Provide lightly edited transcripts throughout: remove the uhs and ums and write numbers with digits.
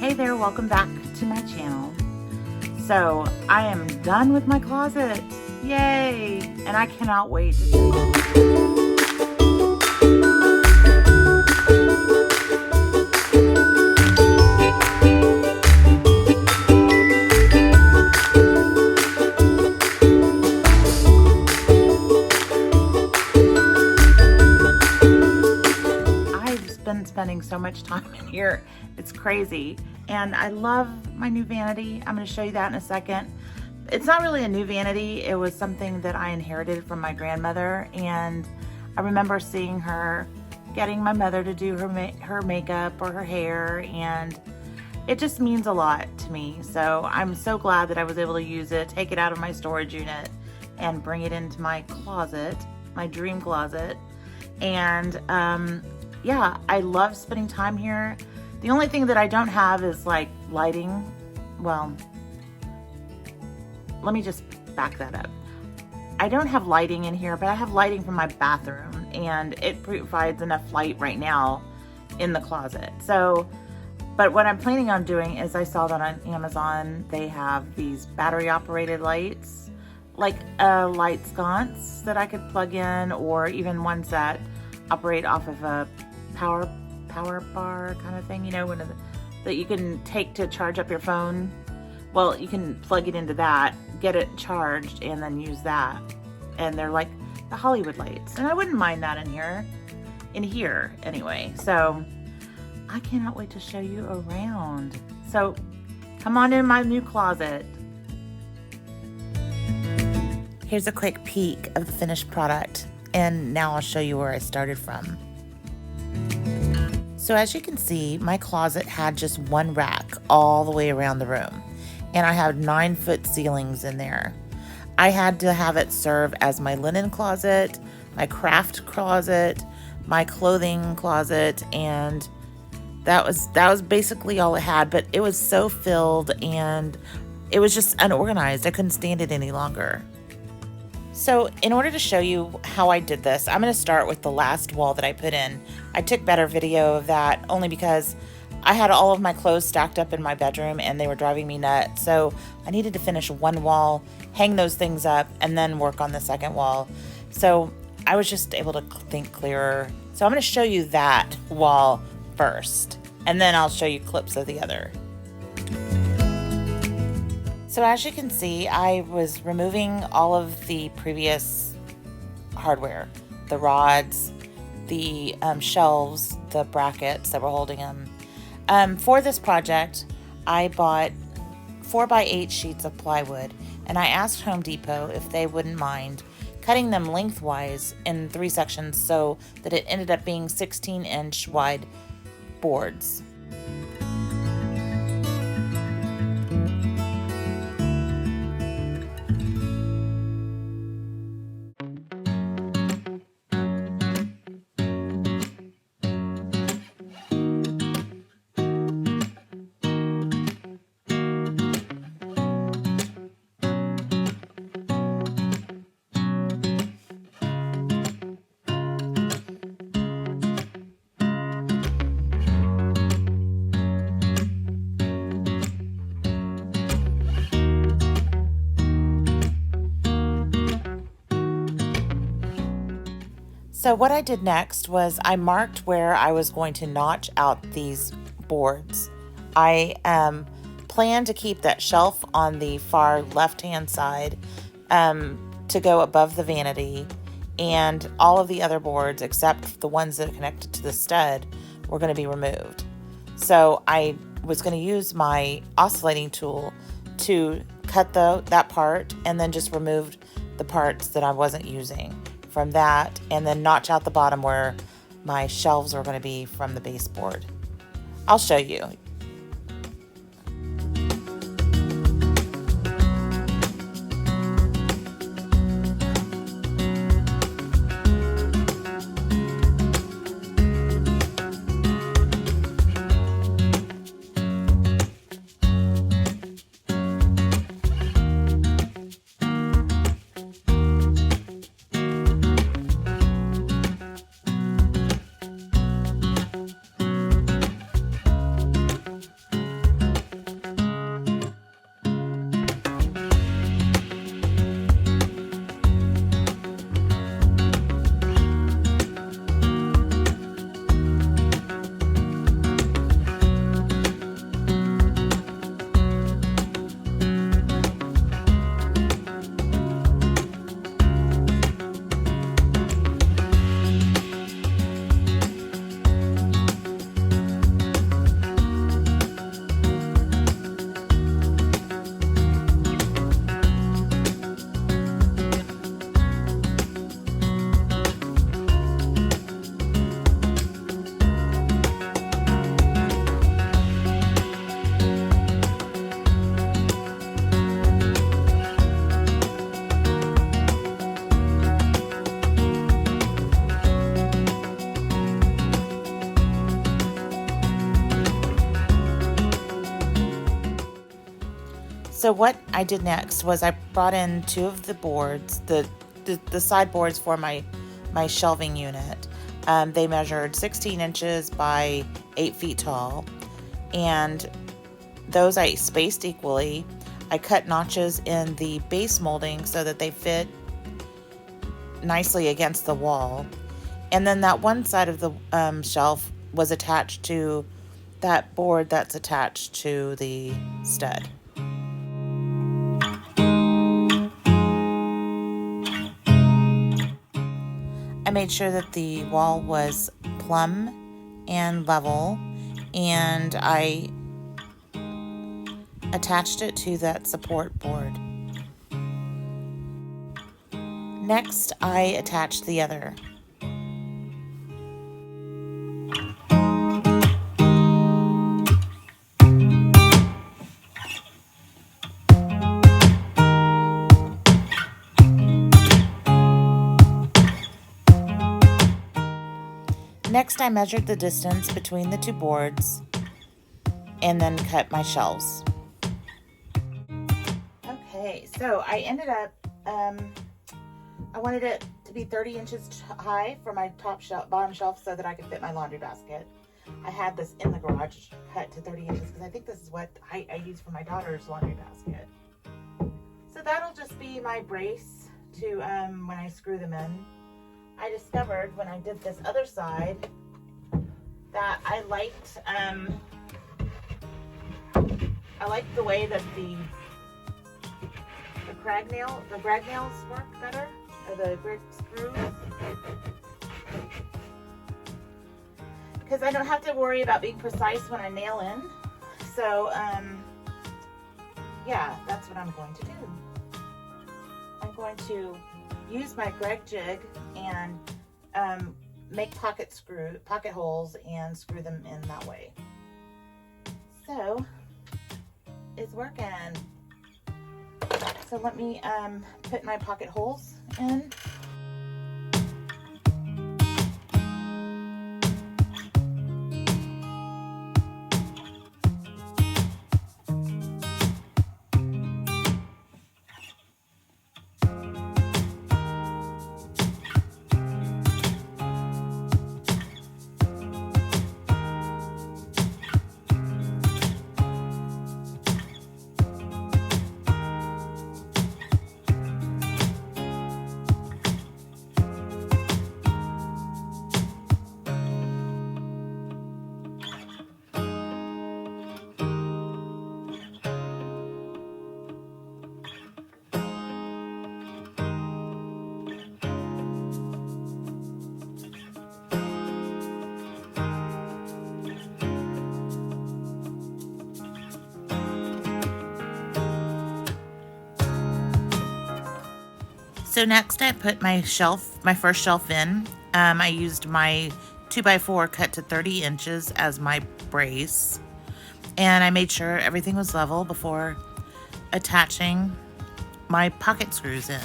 Hey there, welcome back to my channel. So I am done with my closet. Yay! And I cannot wait to show you. I've been spending so much time in here. It's crazy. And I love my new vanity. I'm going to show you that in a second. It's not really a new vanity. It was something that I inherited from my grandmother. And I remember seeing her getting my mother to do her makeup or her hair. And it just means a lot to me. So I'm so glad that I was able to use it, take it out of my storage unit and bring it into my closet, my dream closet. And yeah, I love spending time here. The only thing that I don't have is like lighting. Well, let me just back that up. I don't have lighting in here, but I have lighting from my bathroom and it provides enough light right now in the closet. So, but what I'm planning on doing is I saw that on Amazon, they have these battery operated lights, like a light sconce that I could plug in, or even ones that operate off of a power bar kind of thing, you know, that you can take to charge up your phone. Well, you can plug it into that, get it charged, and then use that. And they're like the Hollywood lights. And I wouldn't mind that in here anyway. So I cannot wait to show you around. So come on in my new closet. Here's a quick peek of the finished product. And now I'll show you where I started from. So as you can see, my closet had just one rack all the way around the room. And I had 9-foot ceilings in there. I had to have it serve as my linen closet, my craft closet, my clothing closet, and that was basically all it had. But it was so filled and it was just unorganized. I couldn't stand it any longer. So in order to show you how I did this, I'm going to start with the last wall that I put in. I took better video of that only because I had all of my clothes stacked up in my bedroom and they were driving me nuts. So I needed to finish one wall, hang those things up, and then work on the second wall. So I was just able to think clearer. So I'm going to show you that wall first, and then I'll show you clips of the other. So as you can see, I was removing all of the previous hardware, the rods, the shelves, the brackets that were holding them. For this project, I bought 4x8 sheets of plywood, and I asked Home Depot if they wouldn't mind cutting them lengthwise in 3 sections so that it ended up being 16-inch wide boards. So what I did next was I marked where I was going to notch out these boards. I plan to keep that shelf on the far left-hand side to go above the vanity, and all of the other boards except the ones that are connected to the stud were going to be removed. So I was going to use my oscillating tool to cut that part and then just remove the parts that I wasn't using from that, and then notch out the bottom where my shelves are going to be from the baseboard. I'll show you. So what I did next was I brought in two of the boards, the side boards for my shelving unit. They measured 16 inches by 8 feet tall, and those I spaced equally. I cut notches in the base molding so that they fit nicely against the wall. And then that one side of the shelf was attached to that board that's attached to the stud. I made sure that the wall was plumb and level, and I attached it to that support board. Next, I attached the other. Next, I measured the distance between the two boards and then cut my shelves. Okay, so I ended up, I wanted it to be 30 inches high for my bottom shelf so that I could fit my laundry basket. I had this in the garage cut to 30 inches because I think this is what I use for my daughter's laundry basket. So that'll just be my brace to when I screw them in. I discovered when I did this other side that I liked the way that the Kreg nails work better, or the brick screws, because I don't have to worry about being precise when I nail in. So yeah, that's what I'm going to do. I'm going to use my Kreg jig and make pocket holes and screw them in that way. So it's working. So let me put my pocket holes in. So next I put my first shelf in. I used my 2x4 cut to 30 inches as my brace. And I made sure everything was level before attaching my pocket screws in.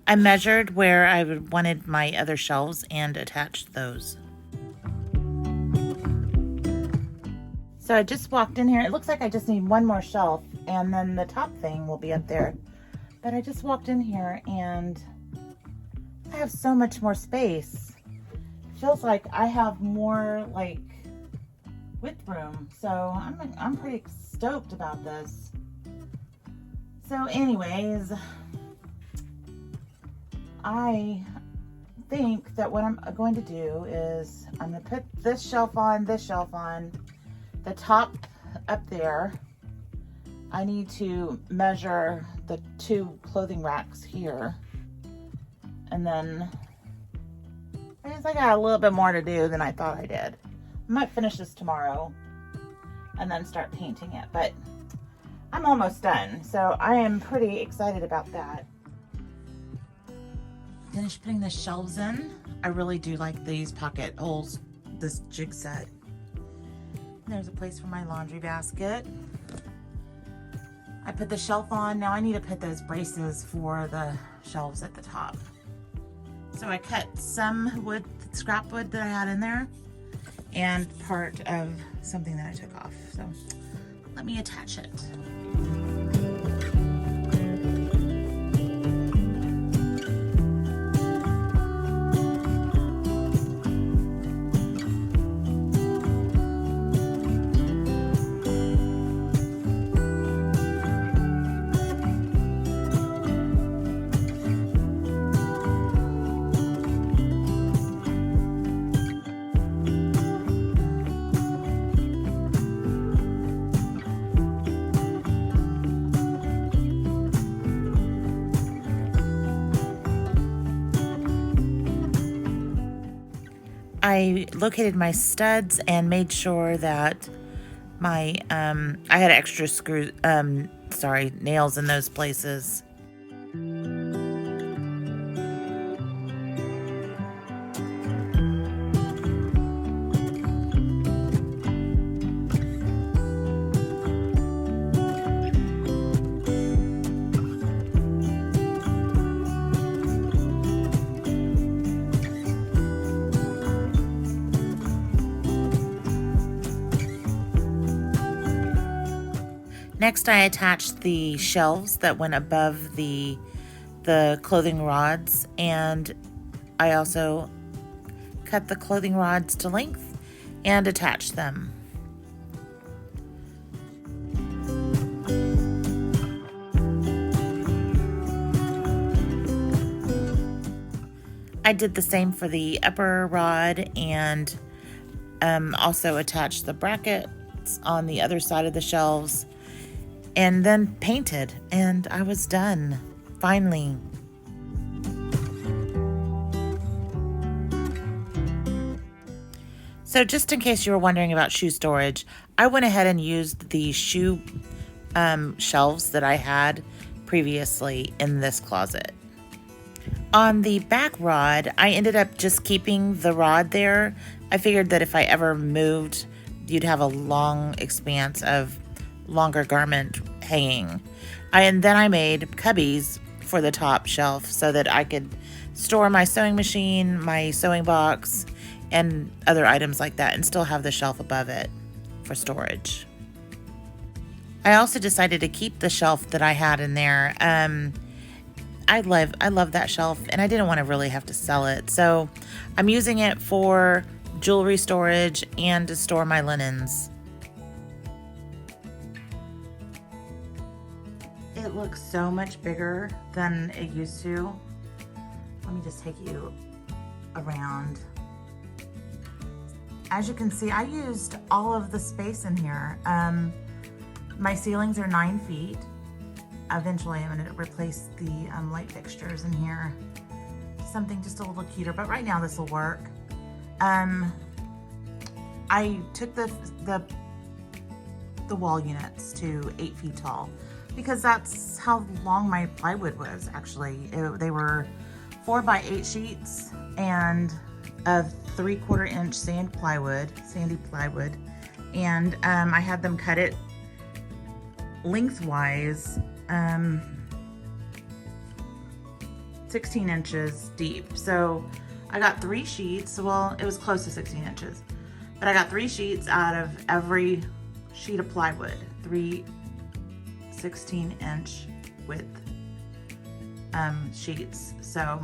I measured where I wanted my other shelves and attached those. So I just walked in here. It looks like I just need one more shelf and then the top thing will be up there. But I just walked in here and I have so much more space. It feels like I have more like width room. So I'm pretty stoked about this. So anyways, I think that what I'm going to do is I'm going to put this shelf on, the top up there. I need to measure the two clothing racks here. And then I guess I got a little bit more to do than I thought I did. I might finish this tomorrow and then start painting it, but I'm almost done. So I am pretty excited about that. Finished putting the shelves in. I really do like these pocket holes, this jig set. There's a place for my laundry basket. I put the shelf on. Now I need to put those braces for the shelves at the top. So I cut some wood, scrap wood that I had in there, and part of something that I took off. So let me attach it. I located my studs and made sure that my I had extra nails in those places. Next, I attached the shelves that went above the clothing rods, and I also cut the clothing rods to length and attached them. I did the same for the upper rod, and also attached the brackets on the other side of the shelves, and then painted, and I was done, finally. So just in case you were wondering about shoe storage, I went ahead and used the shoe shelves that I had previously in this closet. On the back rod, I ended up just keeping the rod there. I figured that if I ever moved, you'd have a long expanse of longer garment hanging. And then I made cubbies for the top shelf so that I could store my sewing machine, my sewing box, and other items like that, and still have the shelf above it for storage. I also decided to keep the shelf that I had in there. I love that shelf, and I didn't want to really have to sell it, so I'm using it for jewelry storage and to store my linens. It looks so much bigger than it used to. Let me just take you around. As you can see, I used all of the space in here. My ceilings are 9 feet. Eventually I'm going to replace the light fixtures in here. Something just a little cuter, but right now this will work. I took the wall units to 8 feet tall, because that's how long my plywood was actually. They were 4 by 8 sheets and a 3/4 inch sandy plywood, and I had them cut it lengthwise, 16 inches deep. So I got 3 sheets, well, it was close to 16 inches, but I got 3 sheets out of every sheet of plywood, 3 16-inch width sheets. So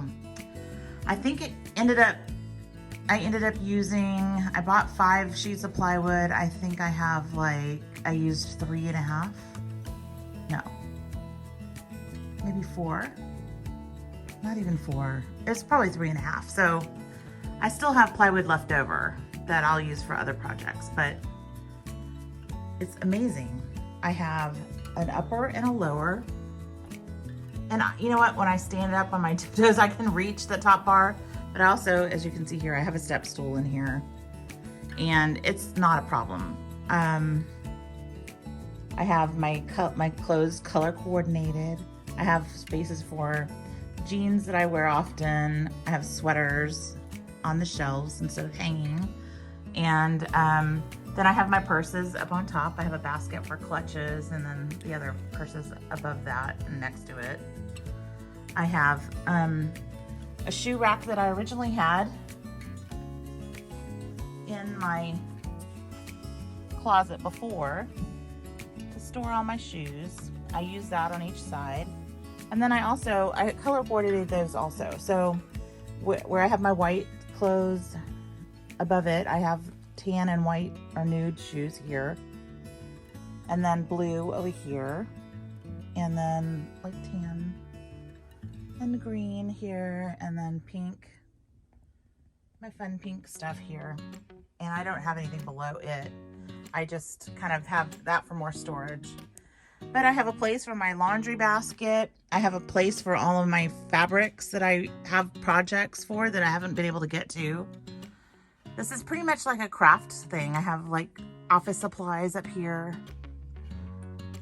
I think I ended up using, I bought 5 sheets of plywood. I think I have I used 3.5. No, maybe 4. Not even 4. It's probably 3.5. So I still have plywood left over that I'll use for other projects, but it's amazing. I have an upper and a lower. And you know what? When I stand up on my tiptoes, I can reach the top bar. But also, as you can see here, I have a step stool in here, and it's not a problem. I have my clothes color coordinated. I have spaces for jeans that I wear often. I have sweaters on the shelves instead of hanging. And Then I have my purses up on top. I have a basket for clutches, and then the other purses above that and next to it. I have a shoe rack that I originally had in my closet before to store all my shoes. I use that on each side. And then I color boarded those also. So where I have my white clothes above it, I have tan and white or nude shoes here, and then blue over here, and then like tan and green here, and then pink, my fun pink stuff here. And I don't have anything below it. I just kind of have that for more storage. But I have a place for my laundry basket. I have a place for all of my fabrics that I have projects for that I haven't been able to get to. This is pretty much like a craft thing. I have like office supplies up here.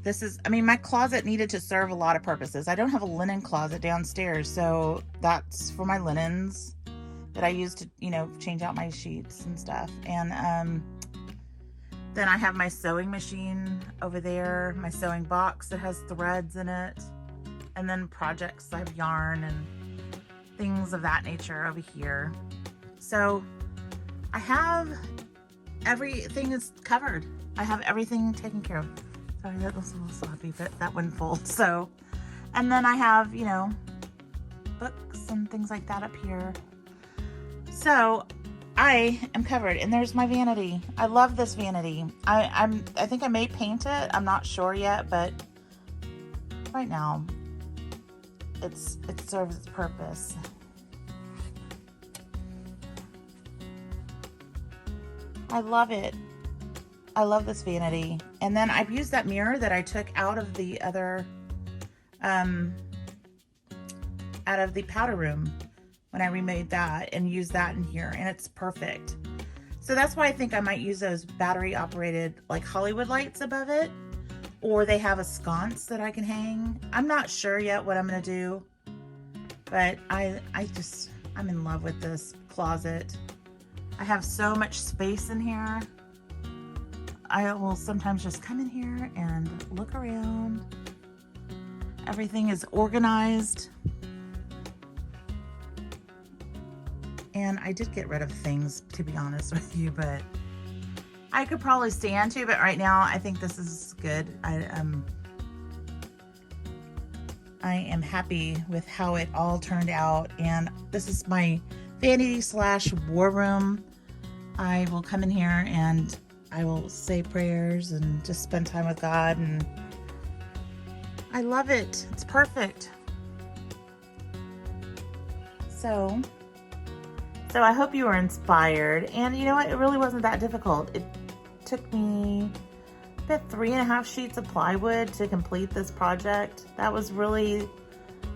This is, I mean, my closet needed to serve a lot of purposes. I don't have a linen closet downstairs, so that's for my linens that I use to, you know, change out my sheets and stuff. And then I have my sewing machine over there, my sewing box that has threads in it, and then projects. I have yarn and things of that nature over here. So I have everything is covered. I have everything taken care of. Sorry, that was a little sloppy, but that wouldn't fold. So, and then I have, you know, books and things like that up here. So I am covered, and there's my vanity. I love this vanity. I think I may paint it. I'm not sure yet, but right now it serves its purpose. I love it. I love this vanity. And then I've used that mirror that I took out of the other, out of the powder room when I remade that, and used that in here, and it's perfect. So that's why I think I might use those battery operated like Hollywood lights above it, or they have a sconce that I can hang. I'm not sure yet what I'm gonna do, but I'm in love with this closet. I have so much space in here. I will sometimes just come in here and look around. Everything is organized. And I did get rid of things, to be honest with you, but I could probably stand to, but right now I think this is good. I am happy with how it all turned out, and this is my vanity / war room. I will come in here and I will say prayers and just spend time with God, and I love it. It's perfect. So I hope you were inspired, and you know what? It really wasn't that difficult. It took me about 3.5 sheets of plywood to complete this project. That was really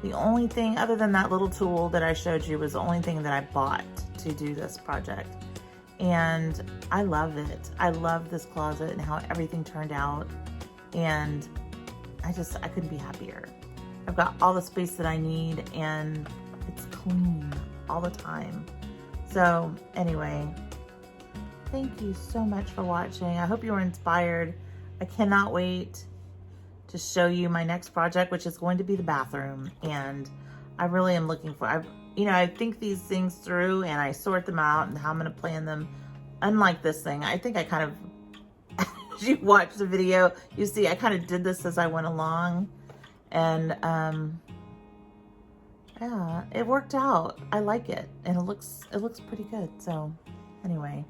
the only thing, other than that little tool that I showed you, was the only thing that I bought to do this project. And I love it. I love this closet and how everything turned out. And I couldn't be happier. I've got all the space that I need, and it's clean all the time. So anyway, thank you so much for watching. I hope you were inspired. I cannot wait to show you my next project, which is going to be the bathroom. And I really am looking for, I think these things through, and I sort them out and how I'm going to plan them. Unlike this thing, I think I kind of, as you watch the video, you see I kind of did this as I went along. And yeah, it worked out. I like it, and it looks pretty good. So anyway,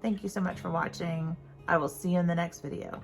thank you so much for watching. I will see you in the next video.